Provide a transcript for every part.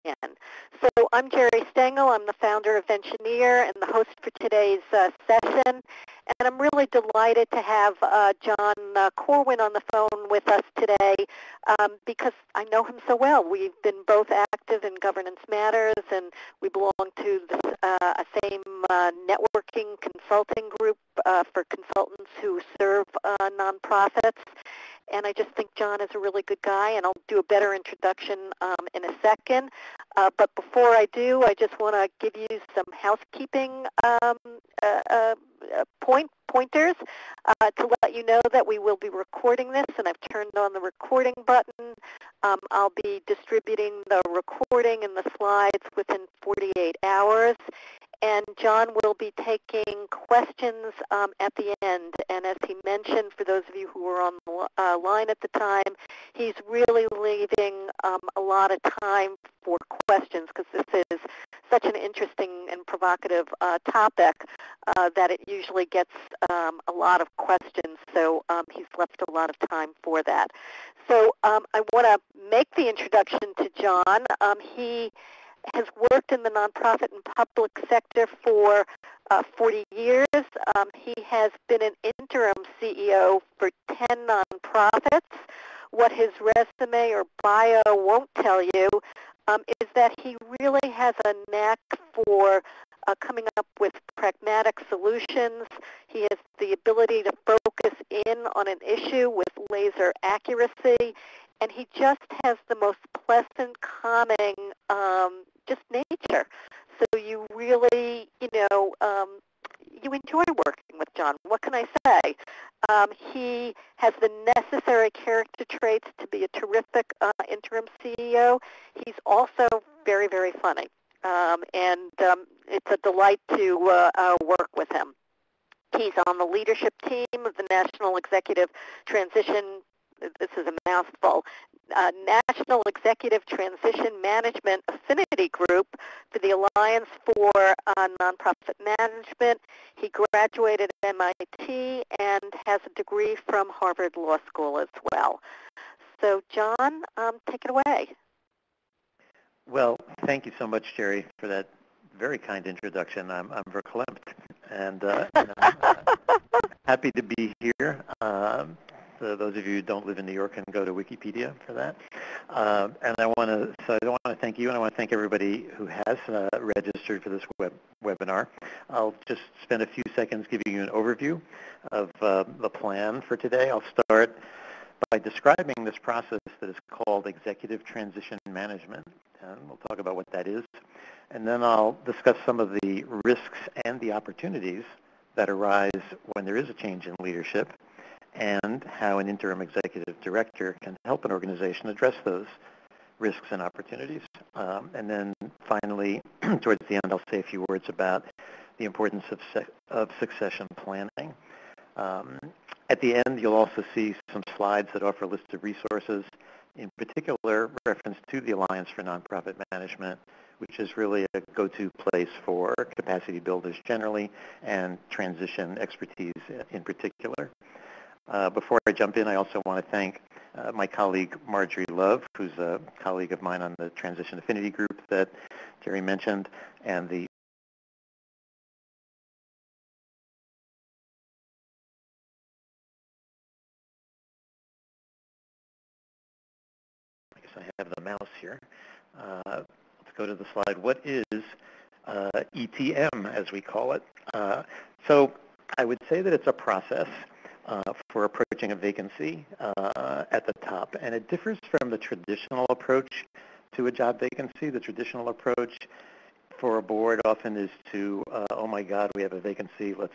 So I'm Jerry Stengel. I'm the founder of Engineer and the host for today's session. And I'm really delighted to have John Corwin on the phone with us today because I know him so well. We've been both active in Governance Matters, and we belong to the same networking consulting group for consultants who serve nonprofits. And I just think John is a really good guy, and I'll do a better introduction in a second. But before I do, I just want to give you some housekeeping pointers to let you know that we will be recording this, and I've turned on the recording button. I'll be distributing the recording and the slides within 48 hours. And John will be taking questions at the end. And as he mentioned, for those of you who were on the line at the time, he's really leaving a lot of time for questions because this is such an interesting and provocative topic that it usually gets a lot of questions. So he's left a lot of time for that. So I want to make the introduction to John. He has worked in the nonprofit and public sector for 40 years. He has been an interim CEO for 10 nonprofits. What his resume or bio won't tell you is that he really has a knack for coming up with pragmatic solutions. He has the ability to focus in on an issue with laser accuracy, and he just has the most pleasant, calming, just nature. So you really, you enjoy working with John. What can I say? He has the necessary character traits to be a terrific interim CEO. He's also very, very funny, and it's a delight to work with him. He's on the leadership team of the National Executive Transition, this is a mouthful, National Executive Transition Management Affinity Group for the Alliance for Nonprofit Management. He graduated at MIT and has a degree from Harvard Law School as well. So John, take it away. Well, thank you so much, Jerry, for that very kind introduction. I'm verklempt, and I'm happy to be here. So those of you who don't live in New York can go to Wikipedia for that. And I want to thank you, and I want to thank everybody who has registered for this webinar. I'll just spend a few seconds giving you an overview of the plan for today. I'll start by describing this process that is called Executive Transition Management, and we'll talk about what that is. And then I'll discuss some of the risks and the opportunities that arise when there is a change in leadership, and how an interim executive director can help an organization address those risks and opportunities. And then finally, towards the end, I'll say a few words about the importance of succession planning. At the end, you'll also see some slides that offer a list of resources, in particular reference to the Alliance for Nonprofit Management, which is really a go-to place for capacity builders generally and transition expertise in particular. Before I jump in, I also want to thank my colleague Marjorie Love, who's a colleague of mine on the Transition Affinity Group that Jerry mentioned, and the I guess I have the mouse here. Let's go to the slide. What is ETM, as we call it? So I would say that it's a process for approaching a vacancy at the top. And it differs from the traditional approach to a job vacancy. The traditional approach for a board often is to, oh my God, we have a vacancy, let's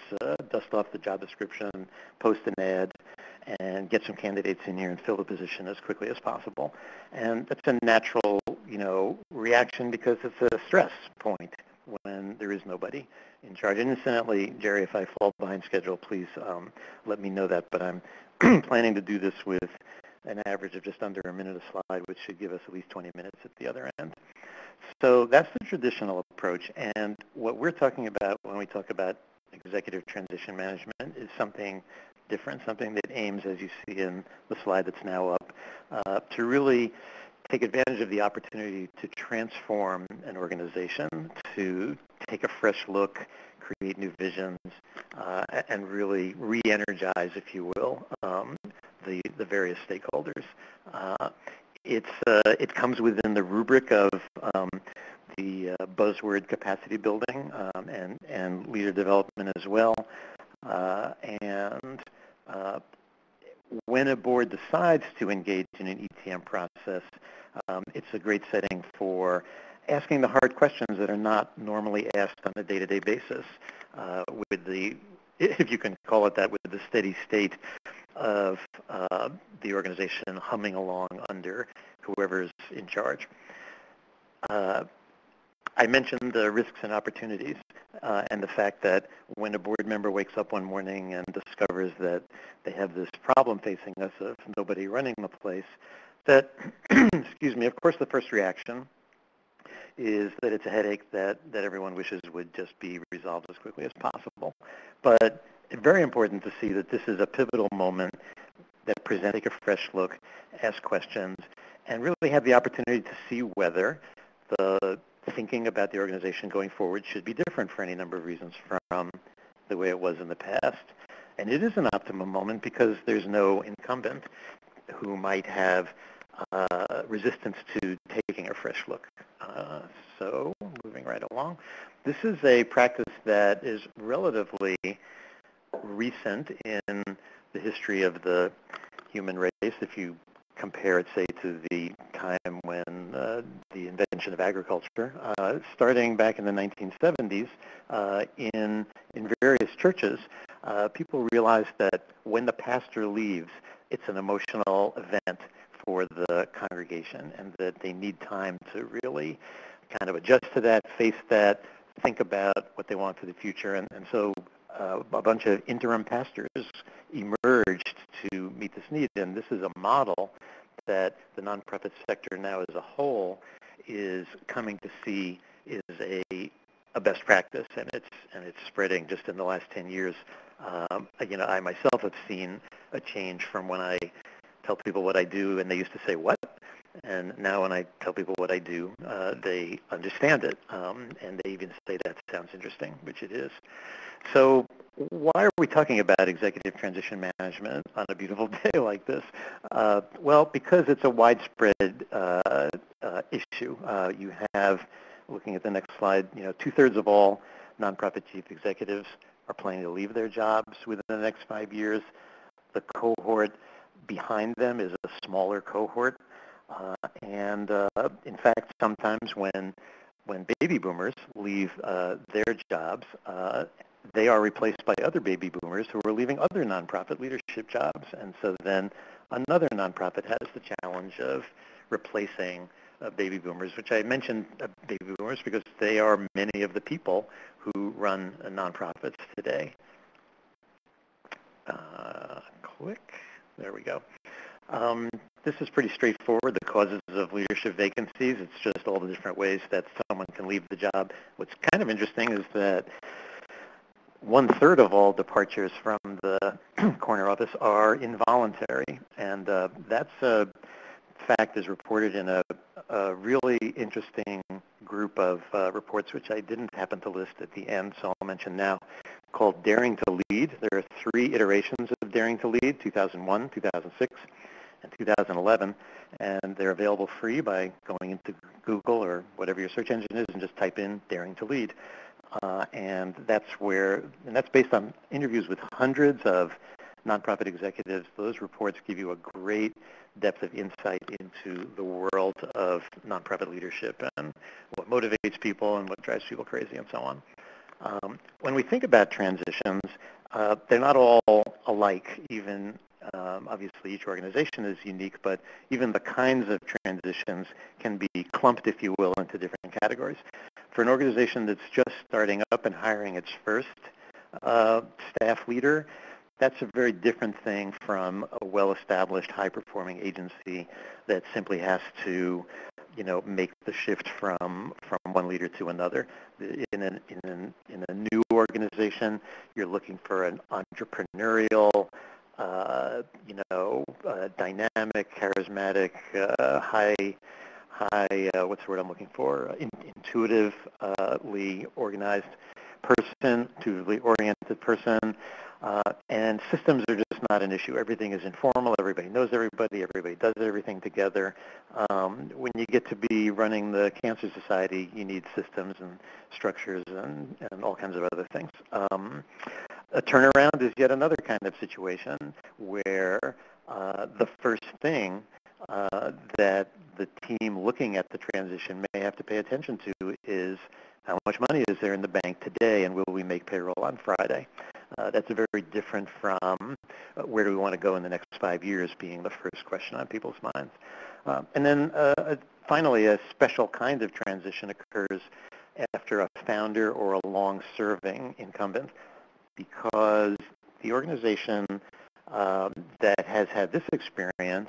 dust off the job description, post an ad, and get some candidates in here and fill the position as quickly as possible. And that's a natural, reaction because it's a stress point when there is nobody in charge. And incidentally, Jerry, if I fall behind schedule, please let me know that. But I'm planning to do this with an average of just under a minute a slide, which should give us at least 20 minutes at the other end. So that's the traditional approach. And what we're talking about when we talk about executive transition management is something different, something that aims, as you see in the slide that's now up, to really take advantage of the opportunity to transform an organization, to take a fresh look, create new visions, and really re-energize, if you will, the various stakeholders. It comes within the rubric of the buzzword capacity building and leader development as well. When a board decides to engage in an ETM process, it's a great setting for asking the hard questions that are not normally asked on a day-to-day basis with the, if you can call it that, with the steady state of the organization humming along under whoever's in charge. I mentioned the risks and opportunities and the fact that when a board member wakes up one morning and discovers that they have this problem facing us of nobody running the place, that, excuse me, of course the first reaction is that it's a headache that everyone wishes would just be resolved as quickly as possible. But it's very important to see that this is a pivotal moment that presents, take a fresh look, ask questions, and really have the opportunity to see whether the thinking about the organization going forward should be different for any number of reasons from the way it was in the past. And it is an optimum moment because there's no incumbent who might have resistance to taking a fresh look. So moving right along, this is a practice that is relatively recent in the history of the human race. If you compare it, say, to the time when the invention of agriculture, starting back in the 1970s, in various churches, people realized that when the pastor leaves, it's an emotional event for the congregation, and that they need time to really kind of adjust to that, face that, think about what they want for the future. And so a bunch of interim pastors emerged to meet this need, and this is a model that the nonprofit sector now as a whole is coming to see is a best practice, and it's spreading just in the last 10 years. I myself have seen a change from when I tell people what I do and they used to say, "What?" And now when I tell people what I do, they understand it, and they even say that sounds interesting, which it is. So why are we talking about executive transition management on a beautiful day like this? Well, because it's a widespread issue. You have, looking at the next slide, 2/3 of all nonprofit chief executives are planning to leave their jobs within the next 5 years. The cohort behind them is a smaller cohort. In fact, sometimes when baby boomers leave their jobs, they are replaced by other baby boomers who are leaving other nonprofit leadership jobs. And so then another nonprofit has the challenge of replacing baby boomers, which I mentioned baby boomers because they are many of the people who run nonprofits today. Click. There we go. This is pretty straightforward, the causes of leadership vacancies. It's just all the different ways that someone can leave the job. What's kind of interesting is that 1/3 of all departures from the corner office are involuntary, and that's a fact is reported in a really interesting group of reports, which I didn't happen to list at the end, so I'll mention now, called Daring to Lead. There are 3 iterations of Daring to Lead, 2001, 2006, and 2011, and they're available free by going into Google or whatever your search engine is and just type in Daring to Lead. And that's based on interviews with hundreds of nonprofit executives. Those reports give you a great depth of insight into the world of nonprofit leadership and what motivates people and what drives people crazy and so on. When we think about transitions, they're not all alike. Even obviously each organization is unique, but even the kinds of transitions can be clumped, if you will, into different categories. For an organization that's just starting up and hiring its first staff leader, that's a very different thing from a well-established, high-performing agency that simply has to, make the shift from one leader to another. In a new organization, you're looking for an entrepreneurial, dynamic, charismatic, what's the word I'm looking for? Intuitively organized person, intuitively oriented person, and systems are just not an issue. Everything is informal. Everybody knows everybody. Everybody does everything together. When you get to be running the Cancer Society, you need systems and structures and all kinds of other things. A turnaround is yet another kind of situation where the first thing that the team looking at the transition may have to pay attention to is how much money is there in the bank today, and will we make payroll on Friday? That's very different from where do we want to go in the next 5 years being the first question on people's minds. And then finally, a special kind of transition occurs after a founder or a long-serving incumbent, because the organization that has had this experience,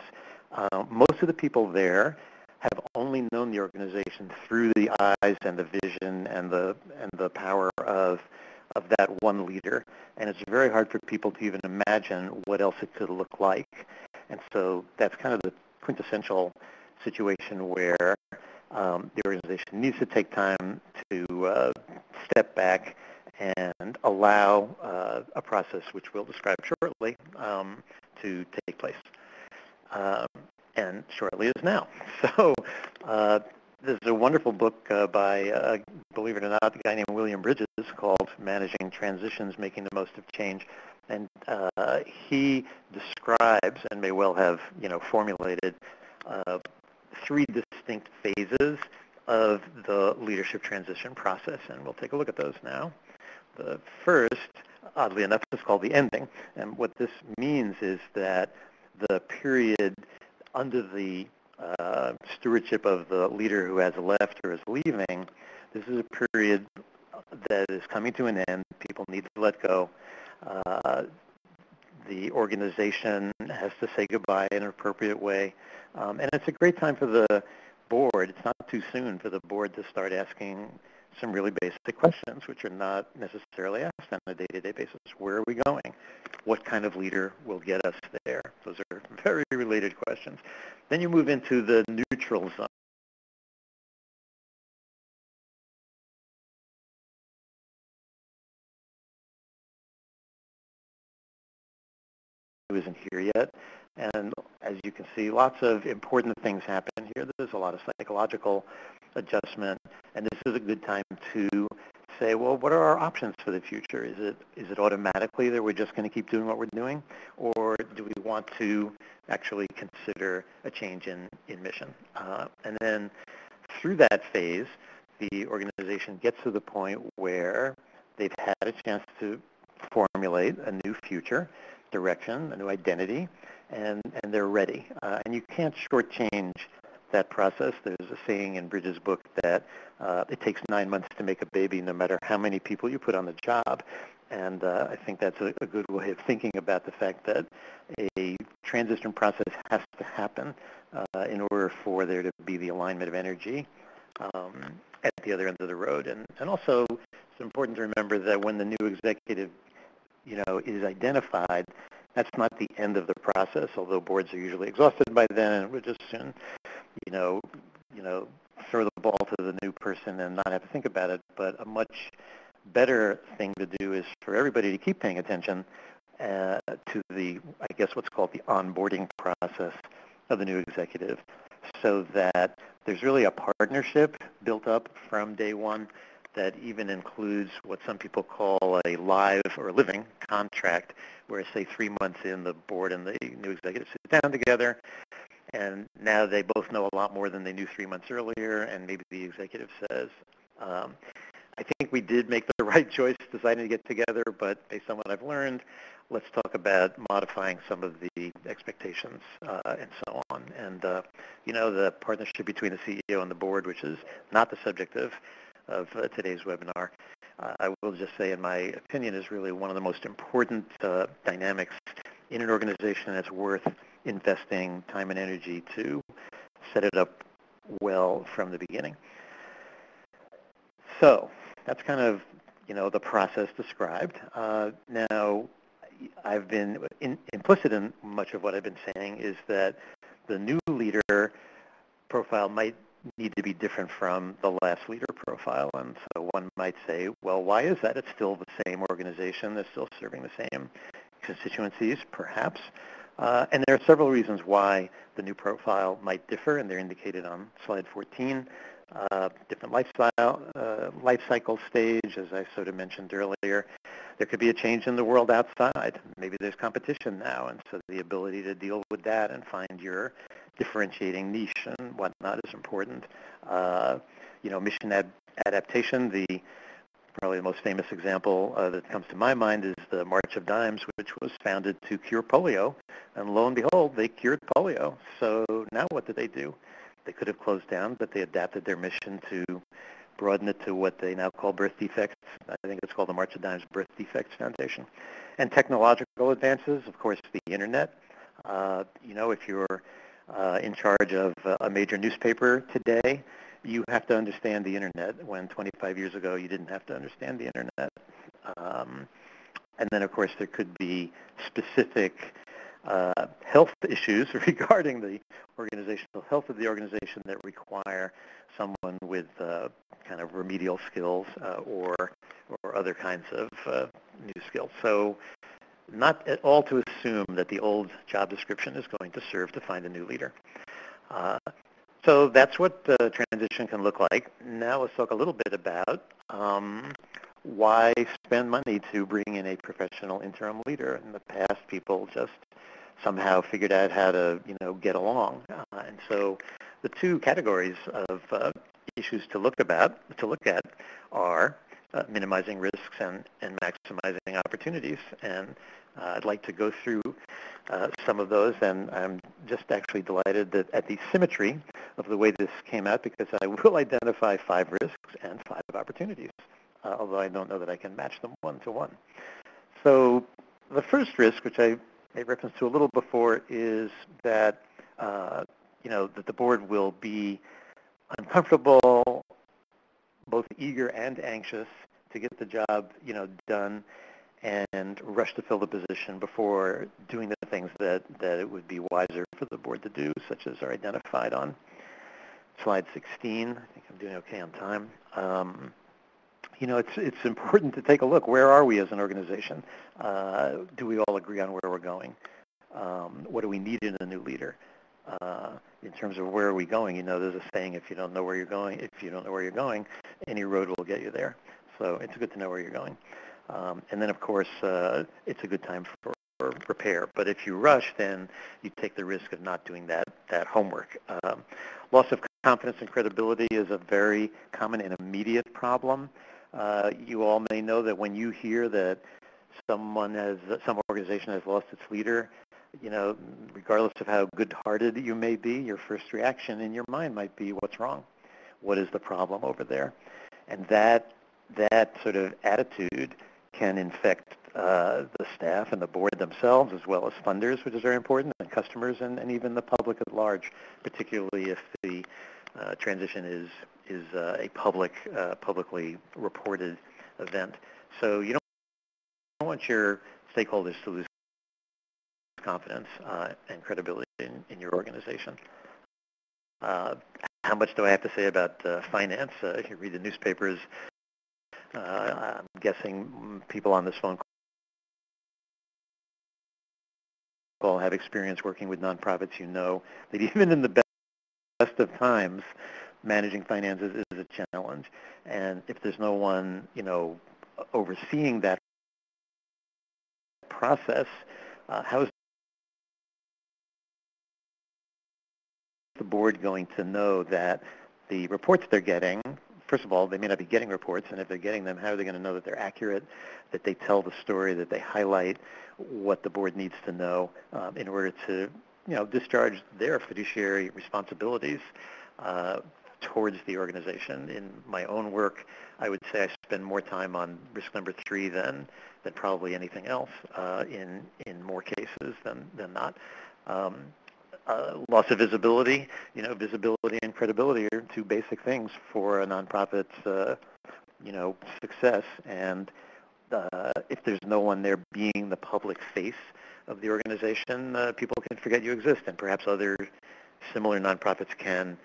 most of the people there have only known the organization through the eyes and the vision and the power of that one leader, and it's very hard for people to even imagine what else it could look like. And so that's kind of the quintessential situation where the organization needs to take time to step back and allow a process, which we'll describe shortly, to take place. And shortly is now. So this is a wonderful book by, believe it or not, a guy named William Bridges called Managing Transitions, Making the Most of Change. And he describes, and may well have formulated, 3 distinct phases of the leadership transition process. And we'll take a look at those now. The first, oddly enough, is called the ending. And what this means is that the period under the stewardship of the leader who has left or is leaving, this is a period that is coming to an end. People need to let go. The organization has to say goodbye in an appropriate way. And it's a great time for the board. It's not too soon for the board to start asking some really basic questions, which are not necessarily asked on a day-to-day basis. Where are we going? What kind of leader will get us there? Those are very related questions. Then you move into the neutral zone. Who isn't here yet. And as you can see, lots of important things happen here. There's a lot of psychological adjustment, and this is a good time to say, well, what are our options for the future? Is it automatically that we're just going to keep doing what we're doing, or do we want to actually consider a change in mission? And then through that phase, the organization gets to the point where they've had a chance to formulate a new future direction, a new identity, and they're ready. And you can't shortchange that process. There's a saying in Bridges' book that it takes 9 months to make a baby, no matter how many people you put on the job. And I think that's a good way of thinking about the fact that a transition process has to happen in order for there to be the alignment of energy at the other end of the road. And also, it's important to remember that when the new executive is identified, that's not the end of the process, although boards are usually exhausted by then, and we'll just soon, throw the ball to the new person and not have to think about it. But a much better thing to do is for everybody to keep paying attention to the, I guess, what's called the onboarding process of the new executive, so that there's really a partnership built up from day one that even includes what some people call a live or living contract, where, say, 3 months in, the board and the new executive sit down together, and now they both know a lot more than they knew 3 months earlier, and maybe the executive says, I think we did make the right choice deciding to get together, but based on what I've learned, let's talk about modifying some of the expectations and so on. And, the partnership between the CEO and the board, which is not the subject of today's webinar, I will just say, in my opinion, is really one of the most important dynamics in an organization that's worth investing time and energy to set it up well from the beginning. So that's kind of, the process described. Now, I've been implicit in much of what I've been saying is that the new leader profile might need to be different from the last leader profile. And so one might say, well, why is that? It's still the same organization. They're still serving the same constituencies, perhaps. And there are several reasons why the new profile might differ, and they're indicated on slide 14. Different life cycle stage, as I sort of mentioned earlier. There could be a change in the world outside. Maybe there's competition now, and so the ability to deal with that and find your differentiating niche and whatnot is important. Mission adaptation, probably the most famous example that comes to my mind is the March of Dimes, which was founded to cure polio, and lo and behold, they cured polio. So now what did they do? They could have closed down, but they adapted their mission to broaden it to what they now call birth defects. I think it's called the March of Dimes Birth Defects Foundation. And technological advances, of course, the internet. If you're in charge of a major newspaper today, you have to understand the internet, when 25 years ago you didn't have to understand the internet. And then, of course, there could be specific health issues regarding the organizational health of the organization that require someone with kind of remedial skills or other kinds of new skills. So not at all to assume that the old job description is going to serve to find a new leader. So that's what the transition can look like. Now let's talk a little bit about why spend money to bring in a professional interim leader. In the past, people just somehow figured out how to, get along. And so the two categories of issues to look at are minimizing risks and maximizing opportunities. And I'd like to go through some of those, and I'm just actually delighted that at the symmetry of the way this came out, because I will identify 5 risks and 5 opportunities, although I don't know that I can match them one-to-one. So the first risk, which I made reference to a little before, is that that the board will be uncomfortable, both eager and anxious to get the job done, and rush to fill the position before doing the things that it would be wiser for the board to do, such as are identified on slide 16. I think I'm doing okay on time. It's important to take a look. Where are we as an organization? Do we all agree on where we're going? What do we need in a new leader? In terms of where are we going? There's a saying: if you don't know where you're going, any road will get you there. So it's good to know where you're going. And then, of course, it's a good time for repair. But if you rush, then you take the risk of not doing that homework. Loss of confidence and credibility is a very common and immediate problem. You all may know that when you hear that some organization has lost its leader, regardless of how good-hearted you may be, your first reaction in your mind might be, what's wrong? What is the problem over there? And that sort of attitude can infect the staff and the board themselves, as well as funders, which is very important, and customers, and even the public at large, particularly if the transition is a publicly reported event. So you don't want your stakeholders to lose confidence and credibility in your organization. How much do I have to say about finance? If you read the newspapers, I'm guessing people on this phone call have experience working with nonprofits. That even in the best of times, managing finances is a challenge. And if there's no one, overseeing that process, how is the board going to know that the reports they're getting, first of all, they may not be getting reports, and if they're getting them, how are they going to know that they're accurate, that they tell the story, that they highlight what the board needs to know in order to, discharge their fiduciary responsibilities towards the organization? In my own work, I would say I spend more time on risk number 3 than probably anything else in more cases than not. Loss of visibility, visibility and credibility are 2 basic things for a nonprofit's, success. And if there's no one there being the public face of the organization, people can forget you exist, and perhaps other similar nonprofits can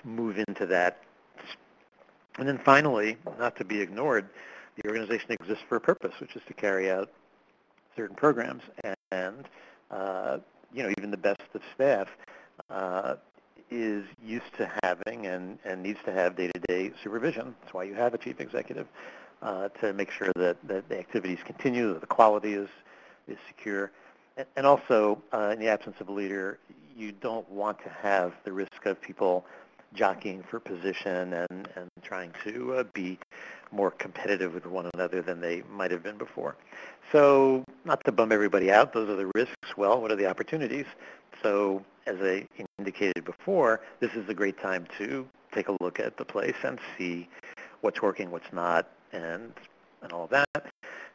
move into that. And then finally, not to be ignored, the organization exists for a purpose, which is to carry out certain programs. And even the best of staff is used to having and needs to have day-to-day supervision. That's why you have a chief executive, to make sure that the activities continue, that the quality is secure. And also, in the absence of a leader, you don't want to have the risk of people jockeying for position and trying to be more competitive with one another than they might have been before. So not to bum everybody out, those are the risks. Well, what are the opportunities? So as I indicated before, this is a great time to take a look at the place and see what's working, what's not, and all of that.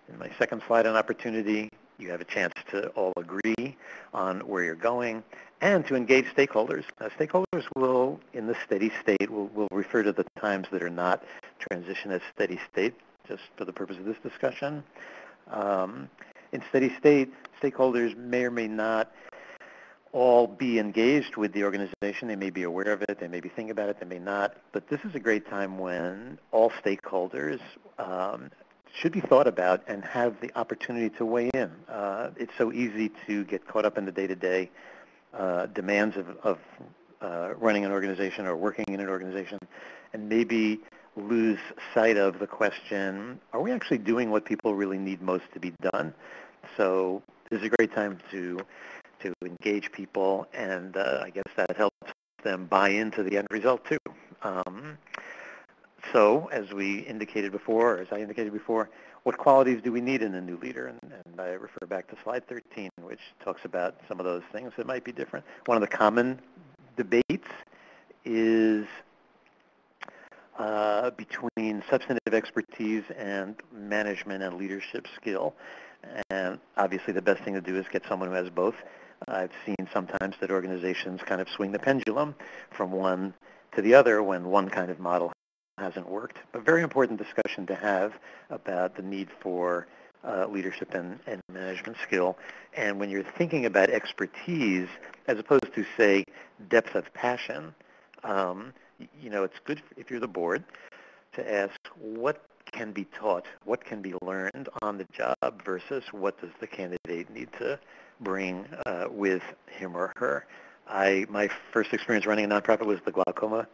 In my second slide on opportunity, you have a chance to all agree on where you're going and to engage stakeholders. Stakeholders will, in the steady state, will refer to the times that are not transition as steady state, just for the purpose of this discussion. In steady state, stakeholders may or may not all be engaged with the organization. They may be aware of it, they may be thinking about it, they may not. But this is a great time when all stakeholders should be thought about and have the opportunity to weigh in. It's so easy to get caught up in the day-to-day demands of running an organization or working in an organization, and maybe lose sight of the question, are we actually doing what people really need most to be done? So this is a great time to engage people, and I guess that helps them buy into the end result too. So as I indicated before, what qualities do we need in a new leader? And I refer back to slide 13, which talks about some of those things that might be different. One of the common debates is between substantive expertise and management and leadership skill. And obviously the best thing to do is get someone who has both. I've seen sometimes that organizations kind of swing the pendulum from one to the other when one kind of model hasn't worked. A very important discussion to have about the need for leadership and management skill. And when you're thinking about expertise, as opposed to, say, depth of passion, it's good if you're the board to ask what can be taught, what can be learned on the job versus what does the candidate need to bring with him or her. My first experience running a nonprofit was the Glaucoma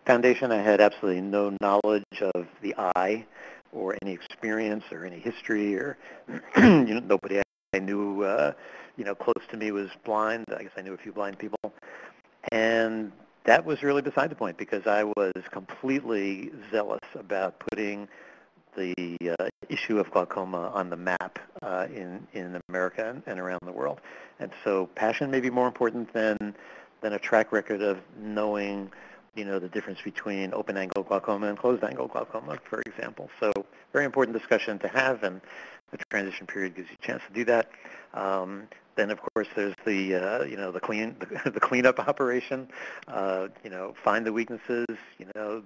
Foundation. I had absolutely no knowledge of the eye or any experience or any history, or nobody I knew close to me was blind. I guess I knew a few blind people. And that was really beside the point because I was completely zealous about putting the issue of glaucoma on the map in America and around the world. And so passion may be more important than a track record of knowing the difference between open-angle glaucoma and closed-angle glaucoma, for example. So very important discussion to have, and the transition period gives you a chance to do that. Then, of course, there's the cleanup operation. Find the weaknesses.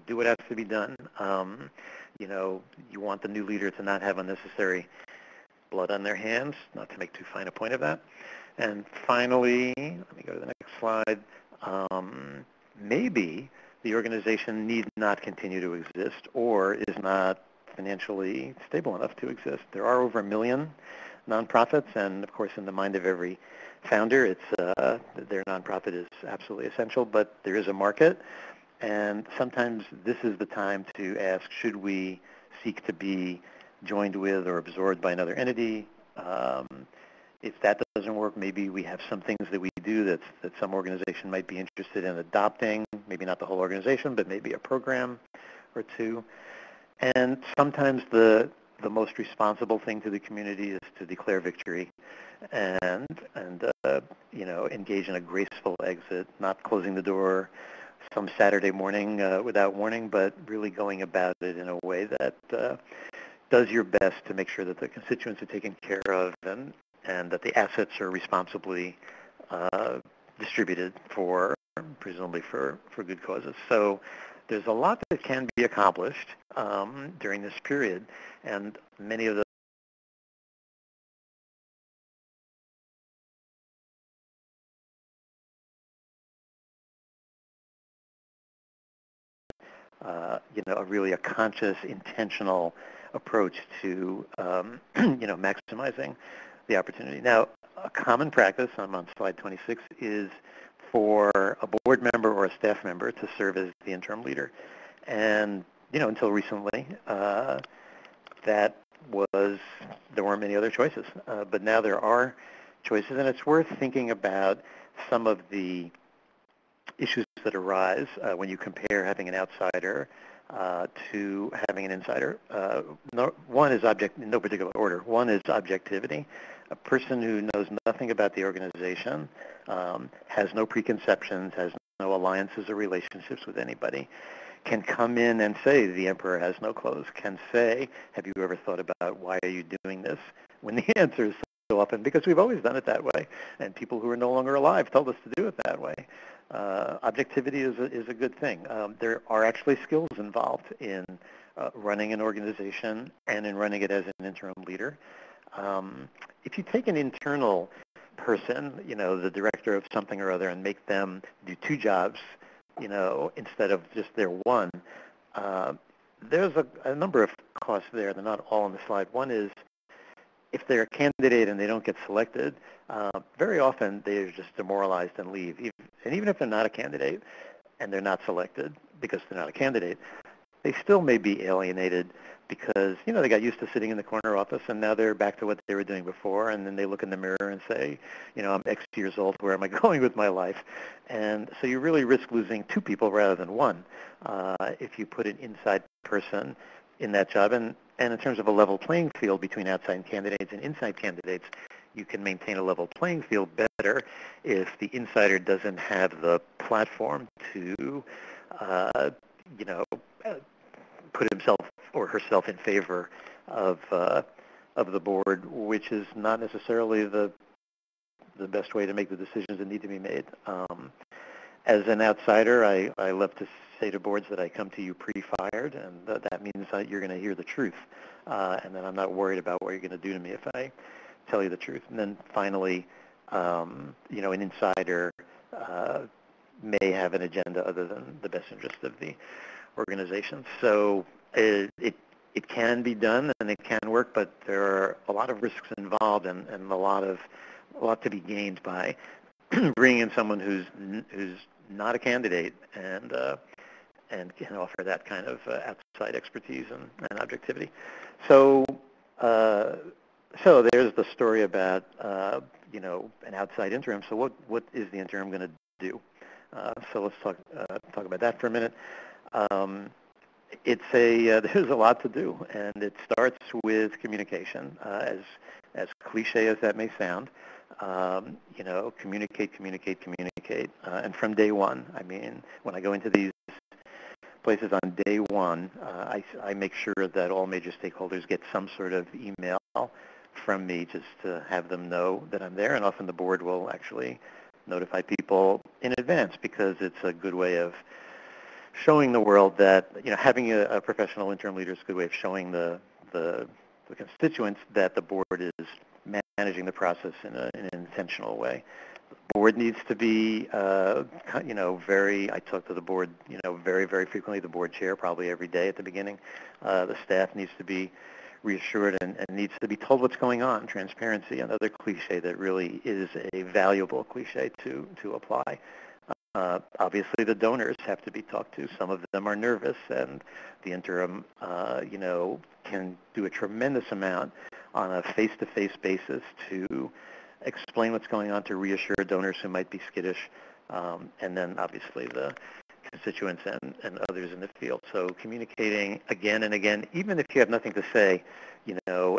Do what has to be done. You want the new leader to not have unnecessary blood on their hands, not to make too fine a point of that. And finally, let me go to the next slide. Maybe the organization need not continue to exist or is not financially stable enough to exist. There are over 1 million nonprofits, and of course in the mind of every founder, their nonprofit is absolutely essential, but there is a market, and sometimes this is the time to ask, should we seek to be joined with or absorbed by another entity? If that doesn't work, maybe we have some things that we do that some organization might be interested in adopting, maybe not the whole organization, but maybe a program or two. And sometimes the most responsible thing to the community is to declare victory and engage in a graceful exit, not closing the door some Saturday morning without warning, but really going about it in a way that does your best to make sure that the constituents are taken care of and that the assets are responsibly distributed presumably for good causes. So there's a lot that can be accomplished during this period. And many of really a conscious, intentional approach to, maximizing the opportunity. Now, a common practice, I'm on slide 26, is for a board member or a staff member to serve as the interim leader. And, until recently, there weren't many other choices. But now there are choices, and it's worth thinking about some of the issues that arise when you compare having an outsider to having an insider. One is in no particular order. One is objectivity. A person who knows nothing about the organization, has no preconceptions, has no alliances or relationships with anybody, can come in and say, the emperor has no clothes, can say, have you ever thought about why are you doing this? When the answer is so often, because we've always done it that way, and people who are no longer alive told us to do it that way. Objectivity is a good thing. There are actually skills involved in running an organization and in running it as an interim leader. If you take an internal person, the director of something or other, and make them do two jobs, instead of just their one, there's a number of costs there. They're not all on the slide. One is, if they're a candidate and they don't get selected, very often they're just demoralized and leave. And even if they're not a candidate and they're not selected because they're not a candidate, they still may be alienated because, they got used to sitting in the corner office and now they're back to what they were doing before, and then they look in the mirror and say, I'm X years old, where am I going with my life? And so you really risk losing two people rather than one if you put an inside person in that job. And in terms of a level playing field between outside candidates and inside candidates, you can maintain a level playing field better if the insider doesn't have the platform to, put himself or herself in favor of the board, which is not necessarily the best way to make the decisions that need to be made. As an outsider, I love to say to boards that I come to you pre-fired, and that means that you're going to hear the truth, and then I'm not worried about what you're going to do to me if I tell you the truth. And then finally, an insider may have an agenda other than the best interest of the organization. So it can be done and it can work, but there are a lot of risks involved and a lot to be gained by bringing in someone who's not a candidate and can offer that kind of outside expertise and objectivity. So there's the story about an outside interim. So what is the interim going to do? So let's talk about that for a minute. There's a lot to do, and it starts with communication. As cliche as that may sound, communicate. And from day one, when I go into these places on day one, I make sure that all major stakeholders get some sort of email from me just to have them know that I'm there, and often the board will actually notify people in advance because it's a good way of showing the world that, having a professional interim leader is a good way of showing the constituents that the board is managing the process in an intentional way. The board needs to be, I talk to the board, very, very frequently, the board chair probably every day at the beginning. The staff needs to be reassured and needs to be told what's going on. Transparency, another cliche that really is a valuable cliche to apply. Obviously, the donors have to be talked to. Some of them are nervous, and the interim, can do a tremendous amount on a face-to-face basis to explain what's going on, to reassure donors who might be skittish, and then obviously the constituents and others in the field. So communicating again and again, even if you have nothing to say,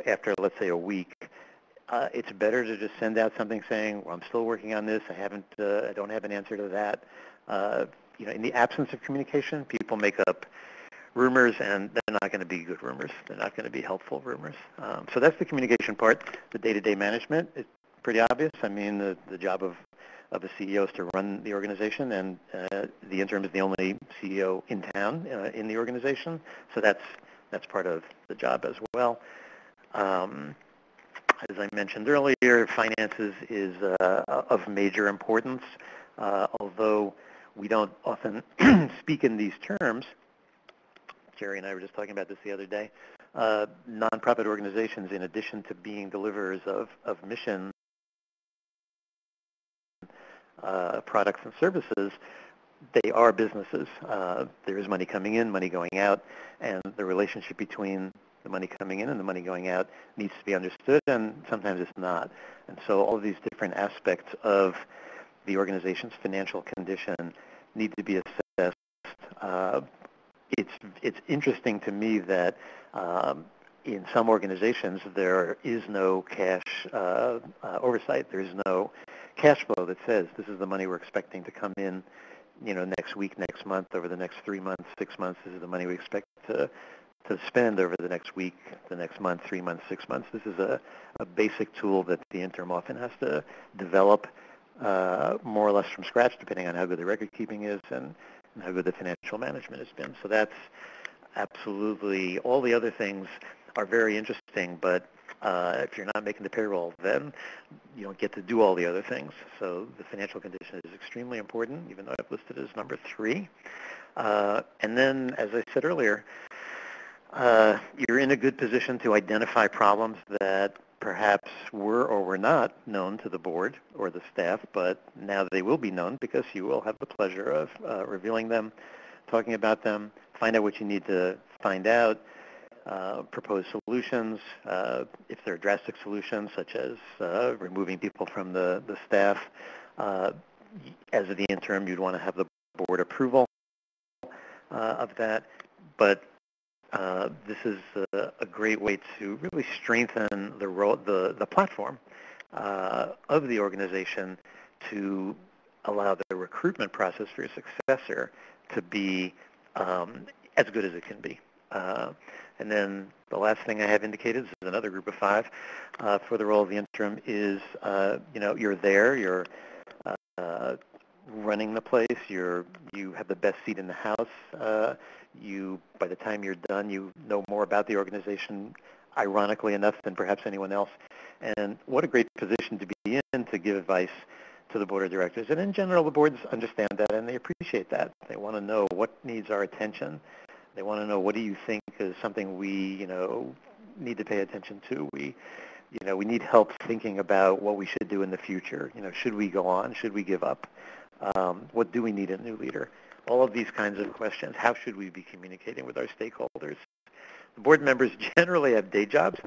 after, let's say, a week, it's better to just send out something saying, well, I'm still working on this. I don't have an answer to that. In the absence of communication, people make up rumors, and they're not going to be good rumors. They're not going to be helpful rumors. So that's the communication part. The day-to-day management is pretty obvious. The job of of a CEO is to run the organization, and the interim is the only CEO in town in the organization. So that's part of the job as well. As I mentioned earlier, finances is of major importance, although we don't often speak in these terms. Jerry and I were just talking about this the other day. Nonprofit organizations, in addition to being deliverers of mission products and services, they are businesses. There is money coming in, money going out, and the relationship between the money coming in and the money going out needs to be understood, and sometimes it's not. And so all of these different aspects of the organization's financial condition need to be assessed. It's interesting to me that in some organizations there is no cash oversight. There is no cash flow that says this is the money we're expecting to come in, next week, next month, over the next 3 months, 6 months. This is the money we expect to spend over the next week, the next month, 3 months, 6 months. This is a basic tool that the interim often has to develop more or less from scratch, depending on how good the record keeping is and how good the financial management has been. So that's absolutely, all the other things are very interesting, but if you're not making the payroll, then you don't get to do all the other things. So the financial condition is extremely important, even though I've listed it as number 3. And then, as I said earlier, you're in a good position to identify problems that perhaps were or were not known to the board or the staff, but now they will be known because you will have the pleasure of revealing them, talking about them, find out what you need to find out, propose solutions. If there are drastic solutions, such as removing people from the staff, as the interim, you'd want to have the board approval of that. But this is a great way to really strengthen the platform of the organization to allow the recruitment process for your successor to be as good as it can be. And then the last thing I have indicated, this is another group of 5 for the role of the interim, is you're there, you're running the place, you have the best seat in the house. By the time you're done, you know more about the organization, ironically enough, than perhaps anyone else. And what a great position to be in to give advice to the board of directors. And in general, the boards understand that and they appreciate that. They want to know what needs our attention. They want to know, what do you think is something we, need to pay attention to? We need help thinking about what we should do in the future. Should we go on? Should we give up? What do we need in a new leader? All of these kinds of questions. How should we be communicating with our stakeholders? The board members generally have day jobs,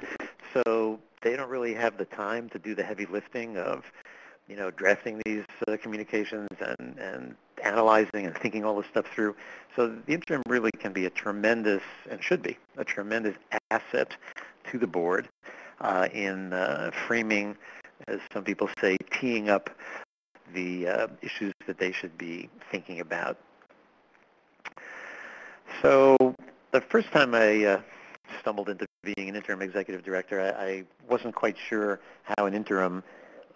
so they don't really have the time to do the heavy lifting of, drafting these communications and analyzing and thinking all this stuff through. So the interim really can be a tremendous, and should be, a tremendous asset to the board in framing, as some people say, teeing up the issues that they should be thinking about. So the first time I stumbled into being an interim executive director, I wasn't quite sure how an interim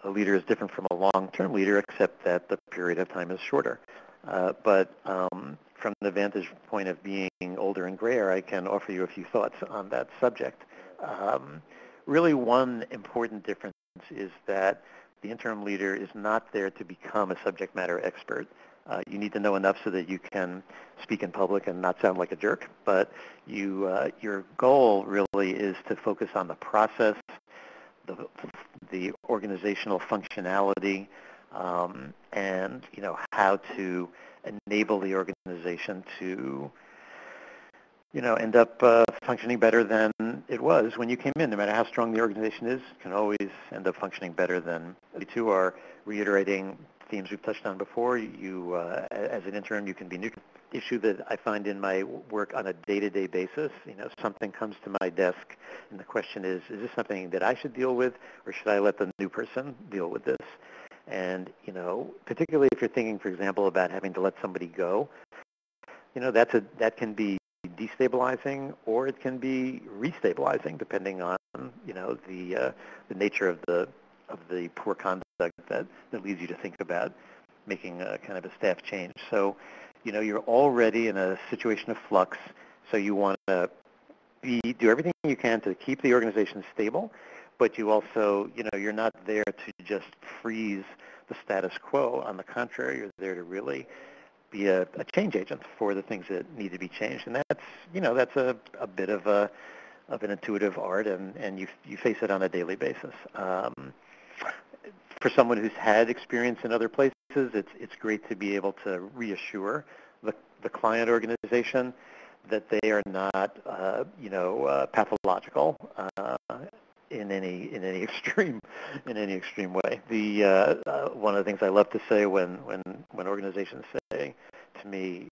leader is different from a long-term leader, except that the period of time is shorter. But from the vantage point of being older and grayer, I can offer you a few thoughts on that subject. Really, one important difference is that the interim leader is not there to become a subject matter expert. You need to know enough so that you can speak in public and not sound like a jerk, but your goal really is to focus on the process, the organizational functionality, and how to enable the organization to end up functioning better than it was when you came in. No matter how strong the organization is, it can always end up functioning better than. We too are reiterating themes we've touched on before. You, as an interim, you can be new. Issue that I find in my work on a day-to-day basis, something comes to my desk, and the question is this something that I should deal with, or should I let the new person deal with this? And, particularly if you're thinking, for example, about having to let somebody go, that can be destabilizing, or it can be restabilizing, depending on, the nature of the poor conduct that leads you to think about making a kind of a staff change. So, you're already in a situation of flux, so you want to do everything you can to keep the organization stable, but you also, you're not there to just freeze the status quo. On the contrary, you're there to really be a change agent for the things that need to be changed. And that's a bit of an intuitive art, and you face it on a daily basis. For someone who's had experience in other places, it's great to be able to reassure the client organization that they are not, pathological in any extreme way. One of the things I love to say when organizations say to me,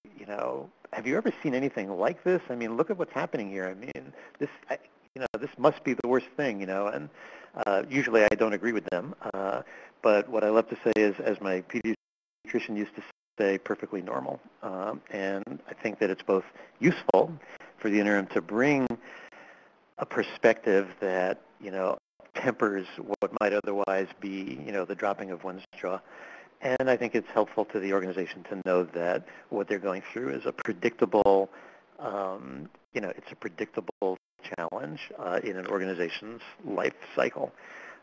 have you ever seen anything like this? I mean, look at what's happening here. I mean, this must be the worst thing, and usually I don't agree with them. But what I love to say is, as my pediatrician used to say, perfectly normal. And I think that it's both useful for the interim to bring a perspective that, tempers what might otherwise be, the dropping of one's jaw. And I think it's helpful to the organization to know that what they're going through is a predictable, it's a predictable challenge in an organization's life cycle.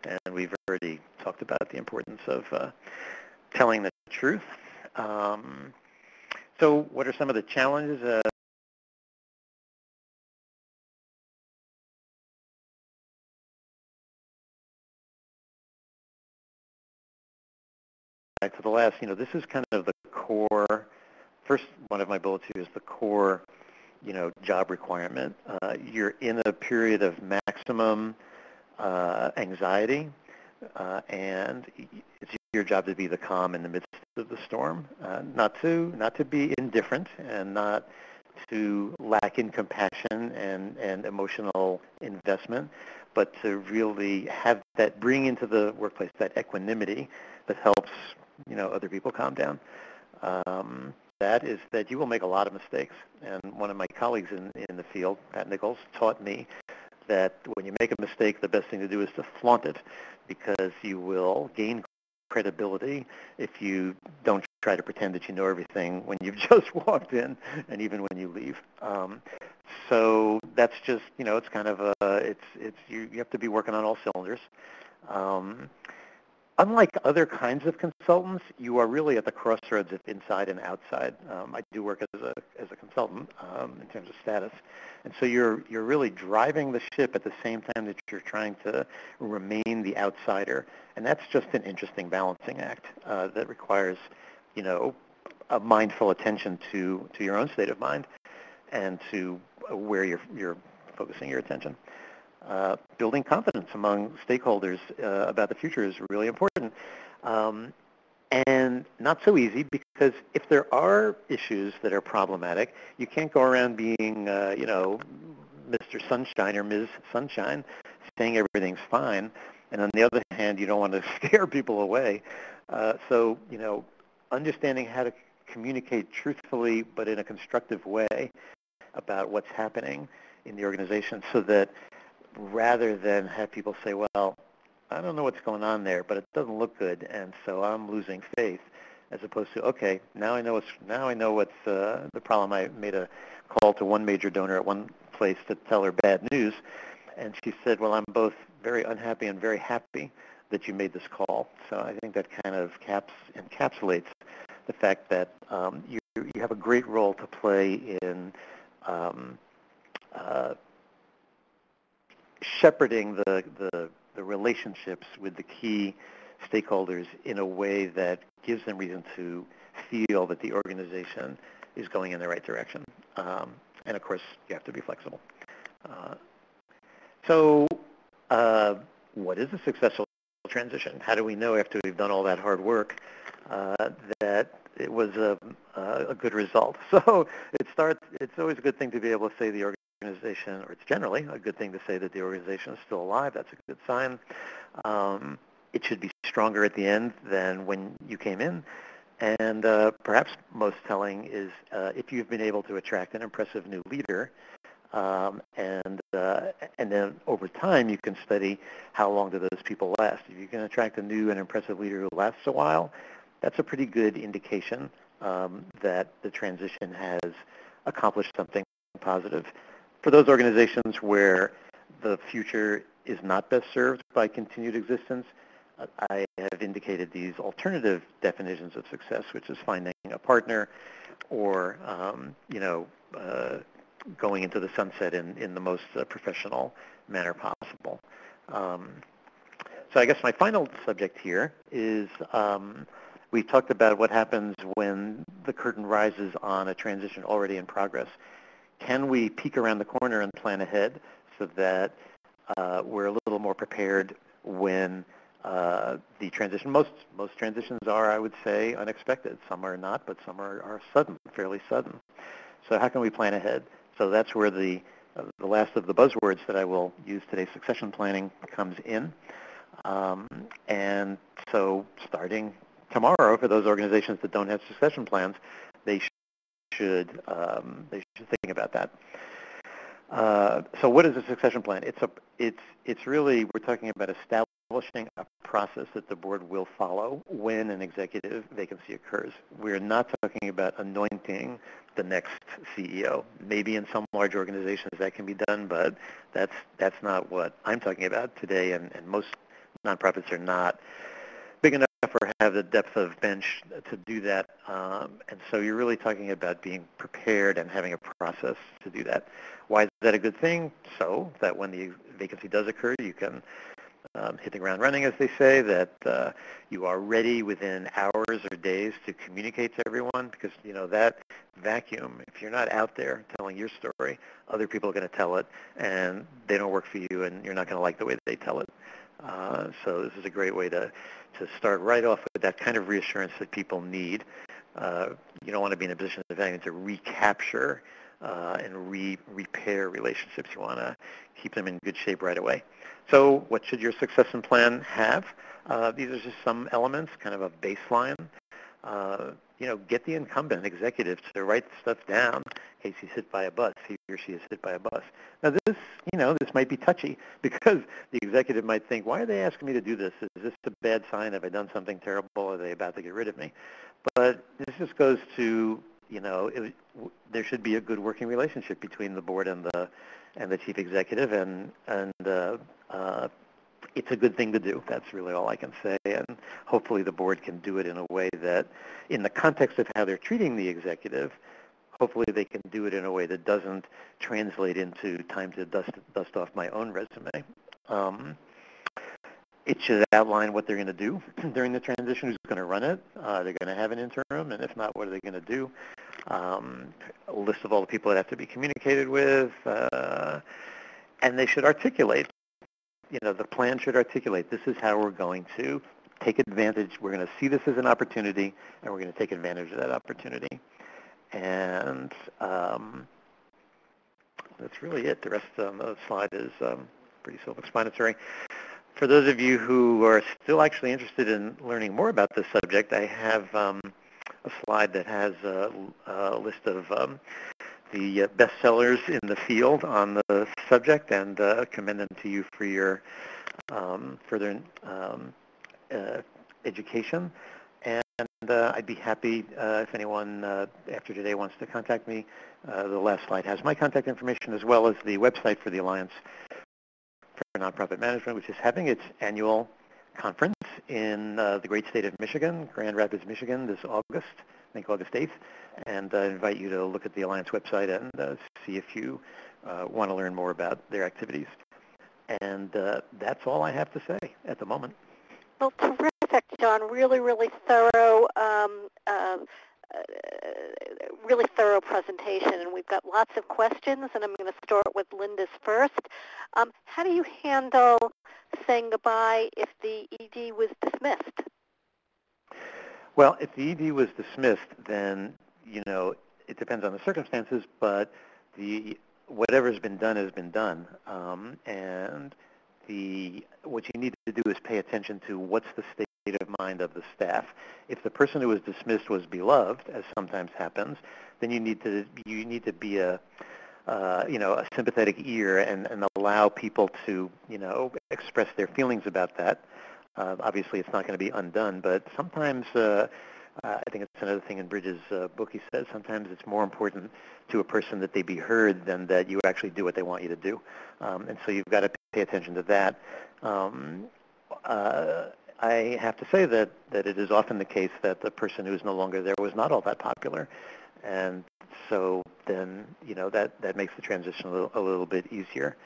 And we've already talked about the importance of telling the truth. So what are some of the challenges? Back to the last, this is kind of the core. First, one of my bullets here is the core, job requirement. You're in a period of maximum anxiety, and it's your job to be the calm in the midst of the storm, not to be indifferent and not to lack in compassion and emotional investment, but to really have that, bring into the workplace that equanimity that helps other people calm down. That is that you will make a lot of mistakes. And one of my colleagues in the field, Pat Nichols, taught me that when you make a mistake, the best thing to do is to flaunt it, because you will gain credibility if you don't try to pretend that you know everything when you've just walked in, and even when you leave. So that's just, it's kind of you have to be working on all cylinders. Unlike other kinds of consultants, you are really at the crossroads of inside and outside. I do work as a consultant in terms of status, and so you're really driving the ship at the same time that you're trying to remain the outsider, and that's just an interesting balancing act that requires, a mindful attention to your own state of mind and to where you're focusing your attention. Building confidence among stakeholders about the future is really important, and not so easy, because if there are issues that are problematic, you can't go around being, Mr. Sunshine or Ms. Sunshine, saying everything's fine, and on the other hand, you don't want to scare people away. So, understanding how to communicate truthfully but in a constructive way about what's happening in the organization, so that rather than have people say, well, I don't know what's going on there, but it doesn't look good, and so I'm losing faith, as opposed to, okay, now I know what's the problem. I made a call to one major donor at one place to tell her bad news, and she said, well, I'm both very unhappy and very happy that you made this call. So I think that kind of encapsulates the fact that you have a great role to play in shepherding the relationships with the key stakeholders in a way that gives them reason to feel that the organization is going in the right direction. And of course, you have to be flexible. So what is a successful transition? How do we know, after we've done all that hard work, that it was a good result? So it's always a good thing to be able to say the organization, or it's generally a good thing to say that the organization is still alive. That's a good sign. It should be stronger at the end than when you came in. And perhaps most telling is if you've been able to attract an impressive new leader And then over time, you can study how long do those people last. If you can attract a new and impressive leader who lasts a while, that's a pretty good indication that the transition has accomplished something positive. For those organizations where the future is not best served by continued existence, I have indicated these alternative definitions of success, which is finding a partner or, going into the sunset in the most professional manner possible. So I guess my final subject here is we talked about what happens when the curtain rises on a transition already in progress. Can we peek around the corner and plan ahead so that we're a little more prepared when the transition, most transitions are, I would say, unexpected. Some are not, but some are sudden, fairly sudden. So how can we plan ahead? So that's where the last of the buzzwords that I will use today, succession planning, comes in. And so starting tomorrow, for those organizations that don't have succession plans, they should think about that. So what is a succession plan? It's really, we're talking about establishing a process that the board will follow when an executive vacancy occurs. We're not talking about anointing the next CEO. Maybe in some large organizations that can be done, but that's not what I'm talking about today, and most nonprofits are not big enough or have the depth of bench to do that. And so you're really talking about being prepared and having a process to do that. Why is that a good thing? So that when the vacancy does occur, you can hit the ground running, as they say, that you are ready within hours or days to communicate to everyone, because, that vacuum, if you're not out there telling your story, other people are going to tell it, and they don't work for you, and you're not going to like the way that they tell it. So this is a great way to start right off with that kind of reassurance that people need. You don't want to be in a position of having to recapture and repair relationships. You want to keep them in good shape right away. So what should your succession plan have? These are just some elements, kind of a baseline. Get the incumbent executive to write stuff down in case he's hit by a bus, he or she is hit by a bus. Now this might be touchy because the executive might think, why are they asking me to do this? Is this a bad sign? Have I done something terrible? Are they about to get rid of me? But this just goes to, there should be a good working relationship between the board and the chief executive, and it's a good thing to do. That's really all I can say, and hopefully the board can do it in a way that, in the context of how they're treating the executive, hopefully they can do it in a way that doesn't translate into time to dust off my own resume. It should outline what they're going to do during the transition, who's going to run it. They're going to have an interim, and if not, what are they going to do? A list of all the people that have to be communicated with, and they should articulate. The plan should articulate, this is how we're going to take advantage. We're going to see this as an opportunity, and we're going to take advantage of that opportunity. And that's really it. The rest on the slide is pretty self-explanatory. For those of you who are still actually interested in learning more about this subject, I have a slide that has a list of the bestsellers in the field on the subject, and commend them to you for your further education. And I'd be happy if anyone after today wants to contact me. The last slide has my contact information, as well as the website for the Alliance for Nonprofit Management, which is having its annual conference in the great state of Michigan, Grand Rapids, Michigan, this August, I think August 8th. And I invite you to look at the Alliance website and see if you want to learn more about their activities. And that's all I have to say at the moment. Well, terrific, John. Really, really thorough, really thorough presentation. And we've got lots of questions, and I'm going to start with Linda's first. How do you handle saying goodbye if the ED was dismissed? Well, if the ED was dismissed, then, it depends on the circumstances, but whatever's been done has been done. And what you need to do is pay attention to what's the state of mind of the staff. If the person who was dismissed was beloved, as sometimes happens, then you need to be a a sympathetic ear and allow people to, express their feelings about that. Obviously, it's not going to be undone, but sometimes I think it's another thing in Bridges' book. He says sometimes it's more important to a person that they be heard than that you actually do what they want you to do. And so you've got to pay attention to that. I have to say that it is often the case that the person who is no longer there was not all that popular. And so then, that makes the transition a little bit easier.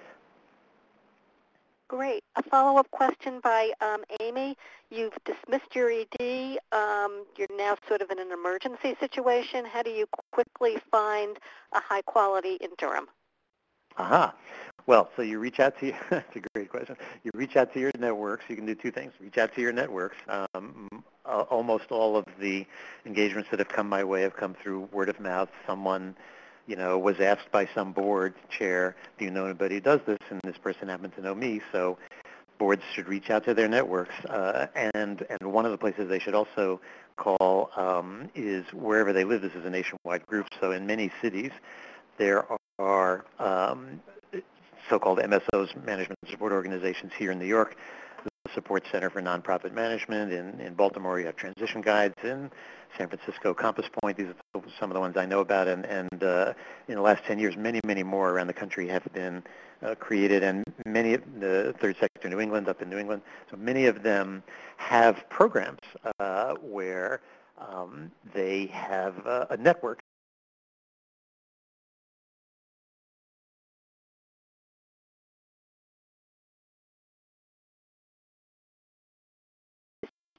Great. A follow-up question by Amy. You've dismissed your ED. You're now sort of in an emergency situation. How do you quickly find a high-quality interim? Aha. Well, so you reach out to that's a great question. You reach out to your networks. You can do two things. Reach out to your networks. Almost all of the engagements that have come my way have come through word of mouth. Someone, was asked by some board chair, do you know anybody who does this? And this person happened to know me. So boards should reach out to their networks. And one of the places they should also call is wherever they live. This is a nationwide group. So in many cities, there are so-called MSOs, Management Support Organizations, here in New York, the Support Center for Nonprofit Management. In Baltimore, you have Transition Guides. In San Francisco, Compass Point. These are some of the ones I know about. And in the last 10 years, many, many more around the country have been created. And many of the third sector New England, up in New England, so many of them have programs where they have a network.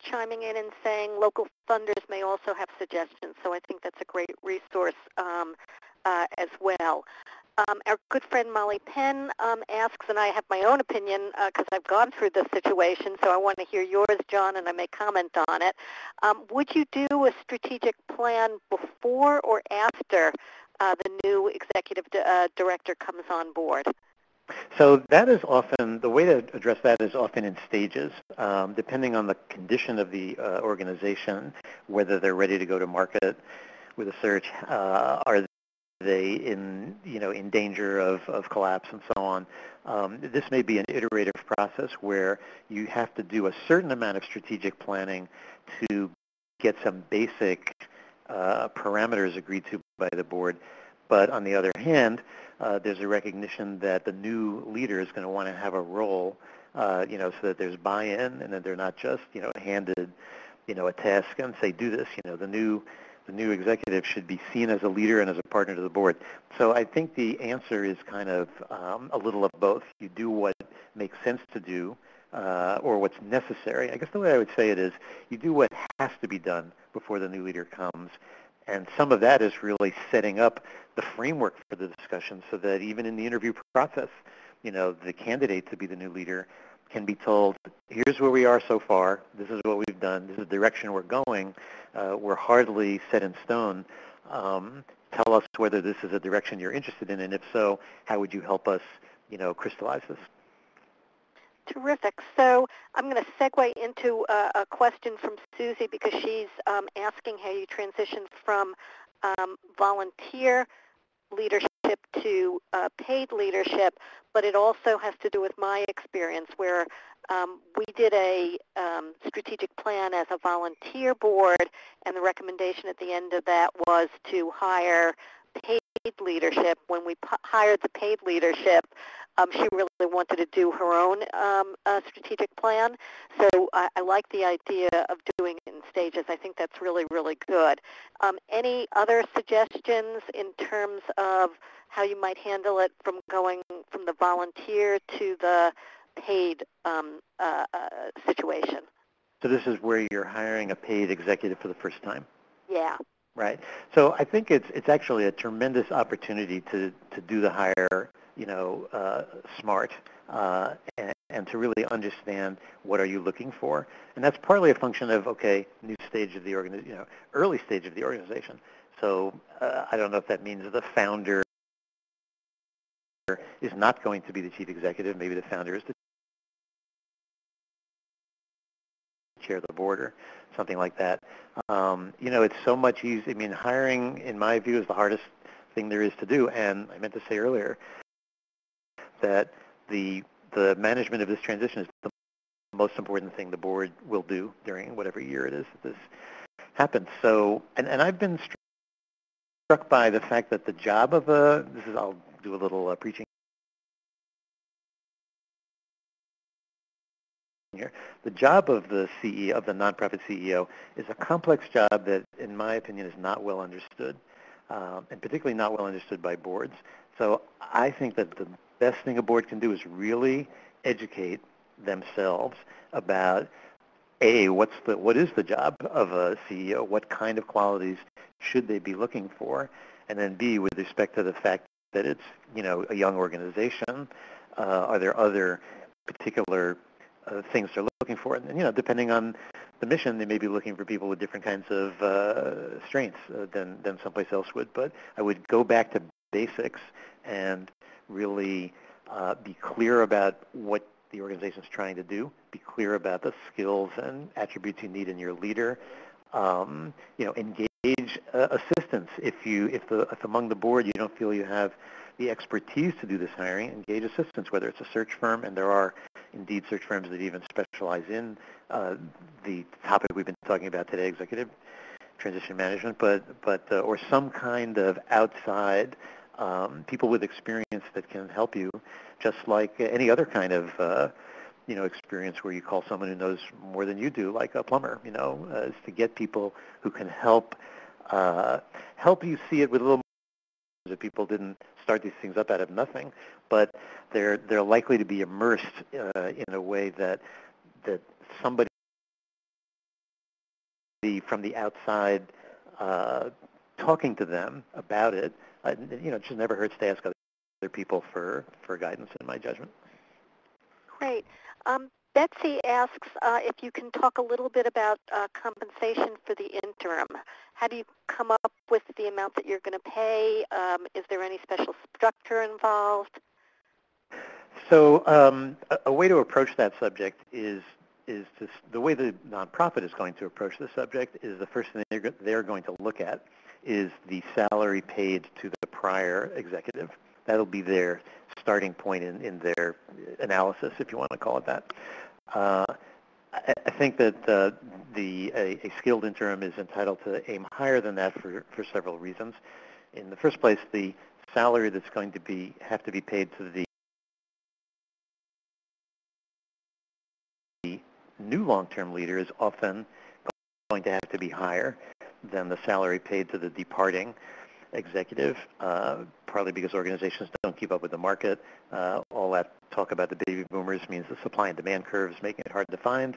Chiming in and saying local funders may also have suggestions, so I think that's a great resource as well. Our good friend Molly Penn asks, and I have my own opinion because I've gone through this situation, so I want to hear yours, John, and I may comment on it. Would you do a strategic plan before or after the new executive director comes on board? So that is often, the way to address that is often in stages, depending on the condition of the organization, whether they're ready to go to market with a search, are they in danger of collapse and so on. This may be an iterative process where you have to do a certain amount of strategic planning to get some basic parameters agreed to by the board. But on the other hand, there's a recognition that the new leader is going to want to have a role, so that there's buy-in and that they're not just, handed, a task and say, do this. The new executive should be seen as a leader and as a partner to the board. So I think the answer is kind of a little of both. You do what makes sense to do or what's necessary. I guess the way I would say it is you do what has to be done before the new leader comes. And some of that is really setting up the framework for the discussion so that even in the interview process, the candidate to be the new leader can be told, here's where we are so far, this is what we've done, this is the direction we're going, we're hardly set in stone. Tell us whether this is a direction you're interested in, and if so, how would you help us, crystallize this? Terrific. So I'm going to segue into a question from Susie because she's asking how you transition from volunteer leadership to paid leadership, but it also has to do with my experience where we did a strategic plan as a volunteer board, and the recommendation at the end of that was to hire paid leadership. When we hired the paid leadership, she really wanted to do her own strategic plan. So I like the idea of doing it in stages. I think that's really, really good. Any other suggestions in terms of how you might handle it from going from the volunteer to the paid situation? So this is where you're hiring a paid executive for the first time? Yeah. Right. So I think it's actually a tremendous opportunity to do the hire, smart, and to really understand what are you looking for. And that's partly a function of, okay, new stage of the early stage of the organization. So I don't know if that means the founder is not going to be the chief executive. Maybe the founder is the chair of the board or something like that. It's so much easier. I mean, hiring, in my view, is the hardest thing there is to do. And I meant to say earlier that the management of this transition is the most important thing the board will do during whatever year it is that this happens. So, and I've been struck by the fact that the job of I'll do a little preaching here. The job of the CEO, of the nonprofit CEO, is a complex job that, in my opinion, is not well understood, and particularly not well understood by boards. So I think that the best thing a board can do is really educate themselves about what is the job of a CEO, what kind of qualities should they be looking for, and then B, with respect to the fact that it's a young organization, are there other particular things they're looking for? And depending on the mission, they may be looking for people with different kinds of strengths than someplace else would. But I would go back to basics and really be clear about what the organization is trying to do. Be clear about the skills and attributes you need in your leader. Engage assistance. If among the board you don't feel you have the expertise to do this hiring, engage assistance, whether it's a search firm, and there are indeed search firms that even specialize in the topic we've been talking about today, executive transition management, or some kind of outside people with experience that can help you, just like any other kind of experience where you call someone who knows more than you do, like a plumber. Is to get people who can help you see it with a little more. That people didn't start these things up out of nothing, but they're likely to be immersed in a way that somebody from the outside talking to them about it. It just never hurts to ask other people for guidance, in my judgment. Great. Betsy asks if you can talk a little bit about compensation for the interim. How do you come up with the amount that you're going to pay? Is there any special structure involved? So a way to approach that subject is the way the nonprofit is going to approach the subject is the first thing they're going to look at is the salary paid to the prior executive. That'll be their starting point in their analysis, if you want to call it that. I think that a skilled interim is entitled to aim higher than that for several reasons. In the first place, the salary that's going to have to be paid to the new long-term leader is often going to have to be higher than the salary paid to the departing executive, partly because organizations don't keep up with the market. All that talk about the baby boomers means the supply and demand curves making it hard to find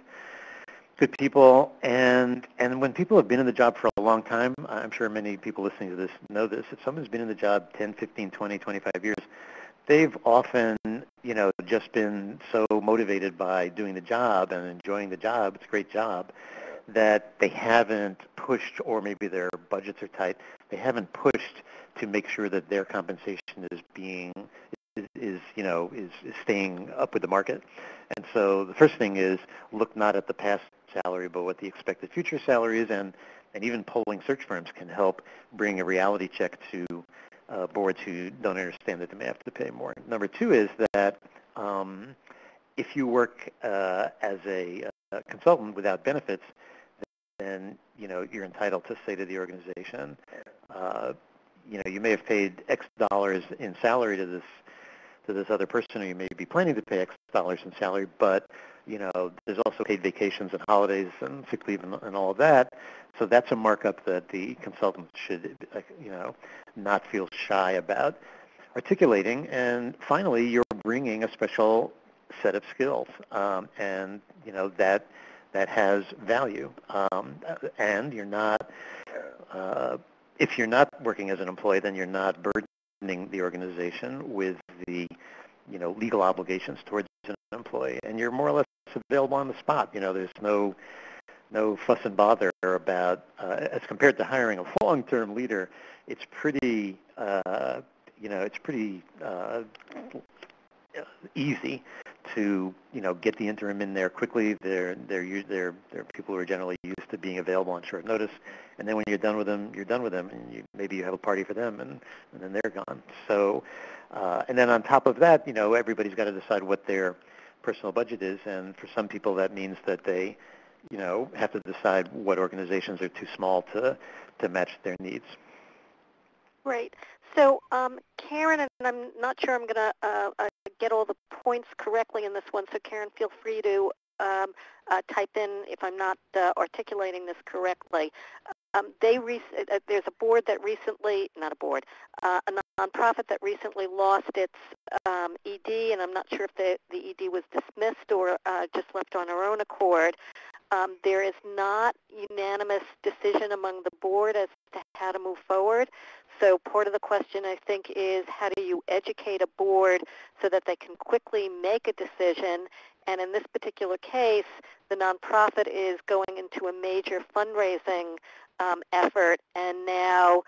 good people. And when people have been in the job for a long time, I'm sure many people listening to this know this, if someone's been in the job 10, 15, 20, 25 years, they've often, just been so motivated by doing the job and enjoying the job, it's a great job, that they haven't pushed, or maybe their budgets are tight, they haven't pushed to make sure that their compensation is staying up with the market. And so the first thing is look not at the past salary, but what the expected future salary is, and even polling search firms can help bring a reality check to boards who don't understand that they may have to pay more. Number two is that if you work as a consultant without benefits, then you're entitled to say to the organization, you may have paid X dollars in salary to this other person, or you may be planning to pay X dollars in salary, but there's also paid vacations and holidays and sick leave and all of that. So that's a markup that the consultant should, not feel shy about articulating. And finally, you're bringing a special set of skills, and that has value. And you're not, if you're not working as an employee, then you're not burdening the organization with the legal obligations towards an employee, and you're more or less available on the spot. There's no fuss and bother about, as compared to hiring a long-term leader, it's pretty, easy to, get the interim in there quickly. They're people who are generally used to being available on short notice. And then when you're done with them, you're done with them, and maybe you have a party for them, and then they're gone. So, and then on top of that, everybody's got to decide what their personal budget is, and for some people that means that they, have to decide what organizations are too small to match their needs. Great. So, Karen, and I'm not sure I'm going to get all the points correctly in this one, so Karen, feel free to type in if I'm not articulating this correctly. There's a board that recently, not a board, a nonprofit that recently lost its ED, and I'm not sure if the ED was dismissed or just left on her own accord. There is not unanimous decision among the board as to how to move forward. So part of the question, I think, is how do you educate a board so that they can quickly make a decision? And in this particular case, the nonprofit is going into a major fundraising effort, and now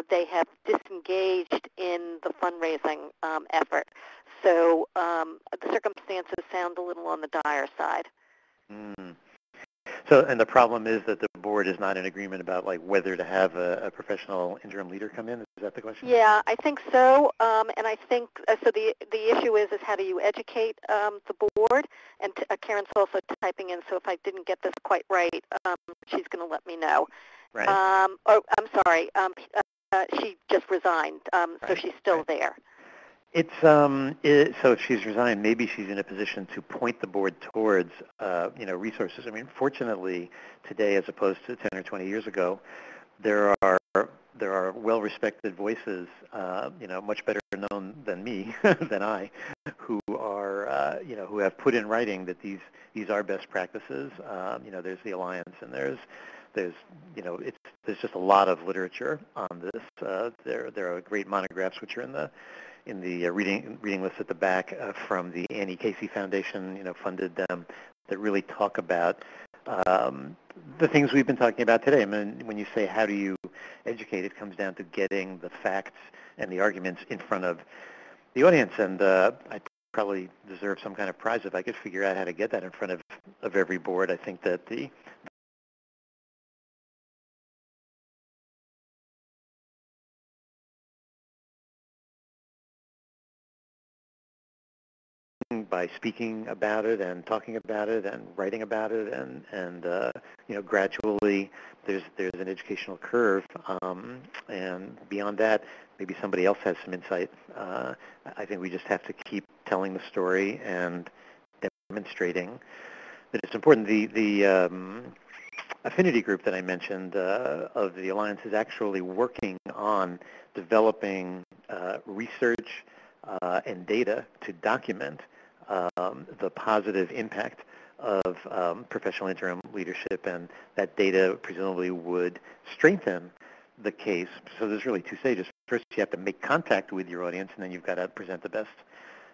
they have disengaged in the fundraising effort. So the circumstances sound a little on the dire side. Mm. So, and the problem is that the board is not in agreement about whether to have a professional interim leader come in. Is that the question? Yeah, I think so. And I think so. The issue is how do you educate the board? And Karen's also typing in, so if I didn't get this quite right, she's going to let me know. Right. Oh, I'm sorry. She just resigned, so Right. she's still Right. there. It's so if she's resigned, maybe she's in a position to point the board towards resources. I mean, fortunately, today, as opposed to 10 or 20 years ago, there are well-respected voices, much better known than me, than I, who are who have put in writing that these are best practices. There's the Alliance, and there's just a lot of literature on this. There are great monographs which are in the reading list at the back from the Annie Casey Foundation, funded them, that really talk about the things we've been talking about today. I mean, when you say how do you educate, it comes down to getting the facts and the arguments in front of the audience. And I probably deserve some kind of prize if I could figure out how to get that in front of every board. I think that by speaking about it and talking about it and writing about it, and gradually there's an educational curve, and beyond that maybe somebody else has some insight. I think we just have to keep telling the story and demonstrating that it's important. The affinity group that I mentioned of the Alliance is actually working on developing research and data to document the positive impact of professional interim leadership, and that data presumably would strengthen the case. So there's really two stages. First, you have to make contact with your audience, and then you've got to present the best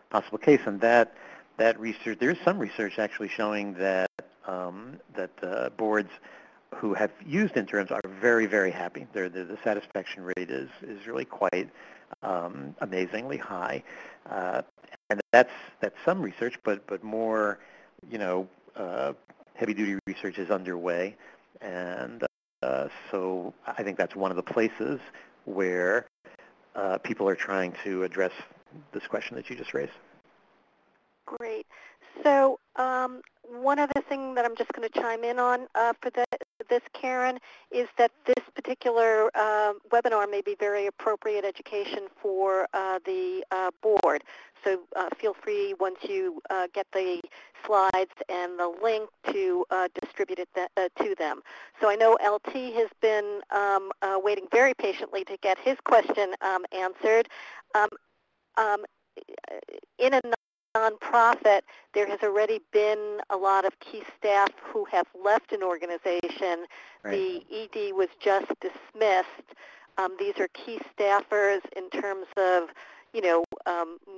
possible case. And that research, there is some research actually showing that boards who have used interims are very, very happy. The satisfaction rate is really quite amazingly high. And that's some research, but more, heavy-duty research is underway. And so I think that's one of the places where people are trying to address this question that you just raised. Great. So one other thing that I'm just going to chime in on for this, Karen, is that this particular webinar may be very appropriate education for the board. So feel free, once you get the slides and the link, to distribute it to them. So I know LT has been waiting very patiently to get his question answered. In a nonprofit, there has already been a lot of key staff who have left an organization. Right. The ED was just dismissed. These are key staffers in terms of,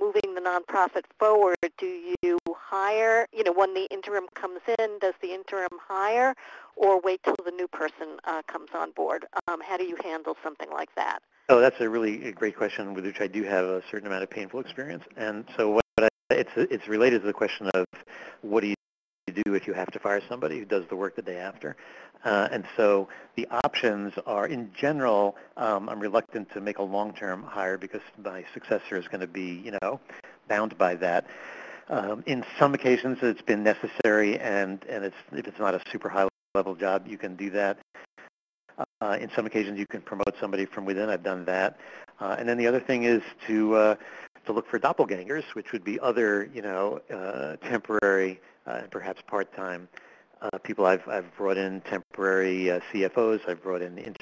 moving the nonprofit forward. Do you hire, when the interim comes in, does the interim hire, or wait till the new person comes on board? How do you handle something like that? Oh, that's a really great question with which I do have a certain amount of painful experience. And so what it's related to the question of what do you do if you have to fire somebody who does the work the day after. And so the options are, in general, I'm reluctant to make a long-term hire because my successor is going to be, bound by that. In some occasions, it's been necessary, and if it's not a super high-level job, you can do that. In some occasions, you can promote somebody from within. I've done that. And then the other thing is to look for doppelgangers, which would be other, temporary and perhaps part-time people. I've brought in temporary CFOs. I've brought in interim